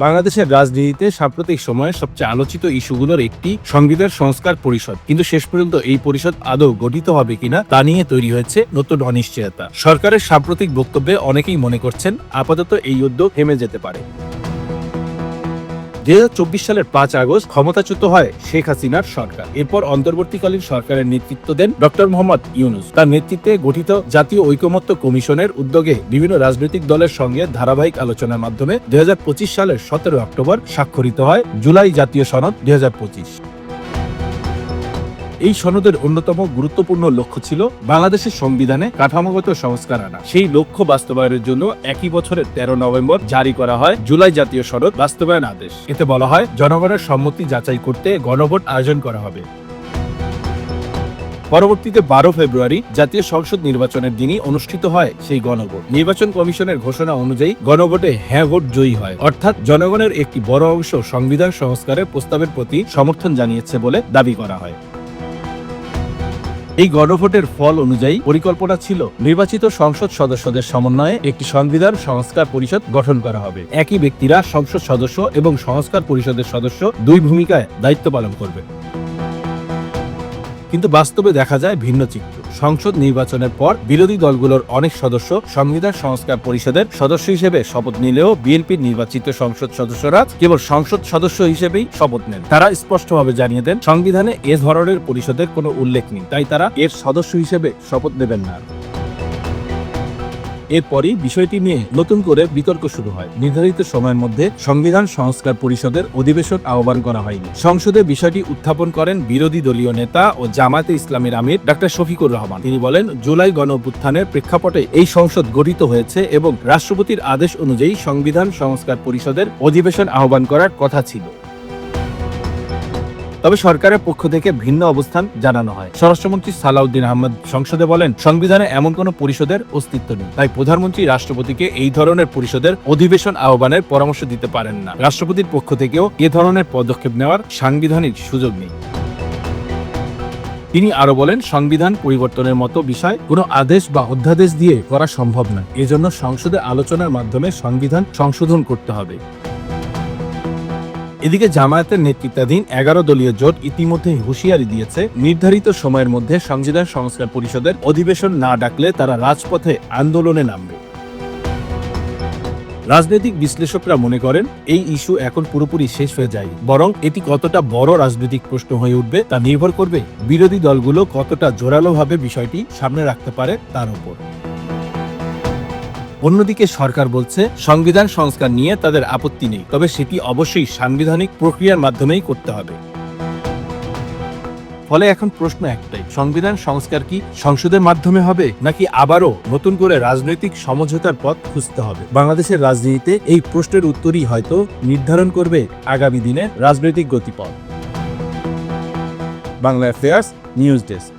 বাংলাদেশের রাজনীতিতে সাম্প্রতিক সময়ে সবচেয়ে আলোচিত ইস্যুগুলোর একটি সংবিধান সংস্কার পরিষদ, কিন্তু শেষ পর্যন্ত এই পরিষদ আদৌ গঠিত হবে কিনা তা নিয়ে তৈরি হয়েছে নতুন অনিশ্চয়তা। সরকারের সাম্প্রতিক বক্তব্যে অনেকেই মনে করছেন আপাতত এই উদ্যোগ থেমে যেতে পারে। 2024 সালের 5 আগস্ট ক্ষমতাচ্যুত হয় শেখ হাসিনার সরকার। এরপর অন্তর্বর্তীকালীন সরকারের নেতৃত্ব দেন ডক্টর মোহাম্মদ ইউনূস। তার নেতৃত্বে গঠিত জাতীয় ঐকমত্য কমিশনের উদ্যোগে বিভিন্ন রাজনৈতিক দলের সঙ্গে ধারাবাহিক আলোচনার মাধ্যমে 2025 সালের 17 অক্টোবর স্বাক্ষরিত হয় জুলাই জাতীয় সনদ 2025। এই সনদের অন্যতম গুরুত্বপূর্ণ লক্ষ্য ছিল বাংলাদেশের সংবিধানে কাঠামোগত সংস্কার আনা। সেই লক্ষ্য বাস্তবায়নের জন্য একই বছরের 13 নভেম্বর জারি করা হয় জুলাই জাতীয় সনদ বাস্তবায়ন আদেশ। এতে বলা হয়, জনগণের সম্মতি যাচাই করতে গণভোট আয়োজন করা হবে। পরবর্তীতে 12 ফেব্রুয়ারি জাতীয় সংসদ নির্বাচনের দিনই অনুষ্ঠিত হয় সেই গণভোট। নির্বাচন কমিশনের ঘোষণা অনুযায়ী গণভোটে হ্যাঁ ভোট জয়ী হয়, অর্থাৎ জনগণের একটি বড় অংশ সংবিধান সংস্কারের প্রস্তাবের প্রতি সমর্থন জানিয়েছে বলে দাবি করা হয়। এই গণভোটের ফল অনুযায়ী পরিকল্পনা ছিল নির্বাচিত সংসদ সদস্যদের সমন্বয়ে একটি সংবিধান সংস্কার পরিষদ গঠন করা হবে। একই ব্যক্তিরা সংসদ সদস্য এবং সংস্কার পরিষদের সদস্য দুই ভূমিকায় দায়িত্ব পালন করবে। কিন্তু বাস্তবে দেখা যায় ভিন্ন চিত্র। সংসদ নির্বাচনের পর বিরোধী দলগুলোর অনেক সদস্য সংবিধান সংস্কার পরিষদের সদস্য হিসেবে শপথ নিলেও বিএনপির নির্বাচিত সংসদ সদস্যরা কেবল সংসদ সদস্য হিসেবেই শপথ নেন। তারা স্পষ্টভাবে জানিয়ে দেন, সংবিধানে এ ধরনের পরিষদের কোনো উল্লেখ নেই, তাই তারা এর সদস্য হিসেবে শপথ নেবেন না। এরপরই বিষয়টি নিয়ে নতুন করে বিতর্ক শুরু হয়। নির্ধারিত সময়ের মধ্যে সংবিধান সংস্কার পরিষদের অধিবেশন আহ্বান করা হয়নি। সংসদে বিষয়টি উত্থাপন করেন বিরোধী দলীয় নেতা ও জামায়াতে ইসলামীর আমির ডক্টর শফিকুর রহমান। তিনি বলেন, জুলাই গণঅভ্যুত্থানের প্রেক্ষাপটে এই সংসদ গঠিত হয়েছে এবং রাষ্ট্রপতির আদেশ অনুযায়ী সংবিধান সংস্কার পরিষদের অধিবেশন আহ্বান করার কথা ছিল। তবে সরকারের পক্ষ থেকে ভিন্ন অবস্থান জানানো হয়। স্বরাষ্ট্রমন্ত্রী সালাউদ্দিন আহমেদ সংসদে বলেন, সংবিধানে এমন কোন পরিষদের অস্তিত্ব নেই, তাই প্রধানমন্ত্রী রাষ্ট্রপতিকে এই ধরনের পরিষদের অধিবেশন আহ্বানের পরামর্শ দিতে পারেন না। রাষ্ট্রপতির পক্ষ থেকেও এ ধরনের পদক্ষেপ নেওয়ার সাংবিধানিক সুযোগ নেই। তিনি আরো বলেন, সংবিধান পরিবর্তনের মতো বিষয় কোনো আদেশ বা অধ্যাদেশ দিয়ে করা সম্ভব নয়। এজন্য সংসদে আলোচনার মাধ্যমে সংবিধান সংশোধন করতে হবে। এদিকে জামায়াতের নেতৃত্বাধীন 11 দলীয় জোট ইতিমধ্যে হুঁশিয়ারি দিয়েছে, নির্ধারিত সময়ের মধ্যে সংবিধান সংস্কার পরিষদের অধিবেশন না ডাকলে তারা রাজপথে আন্দোলনে নামবে। রাজনৈতিক বিশ্লেষকরা মনে করেন, এই ইস্যু এখন পুরোপুরি শেষ হয়ে যায়, বরং এটি কতটা বড় রাজনৈতিক প্রশ্ন হয়ে উঠবে তা নির্ভর করবে বিরোধী দলগুলো কতটা জোরালোভাবে বিষয়টি সামনে রাখতে পারে তার উপর। অন্যদিকে সরকার বলছে, সংবিধান সংস্কার নিয়ে তাদের আপত্তি নেই, তবে সেটি অবশ্যই সাংবিধানিক প্রক্রিয়ার মাধ্যমেই করতে হবে। ফলে এখন প্রশ্ন একটাই, সংবিধান সংস্কার কি সংসদের মাধ্যমে হবে, নাকি আবারও নতুন করে রাজনৈতিক সমঝোতার পথ খুঁজতে হবে? বাংলাদেশের রাজনীতিতে এই প্রশ্নের উত্তরই হয়তো নির্ধারণ করবে আগামী দিনের রাজনৈতিক গতিপথ। Bangla affairs news desk.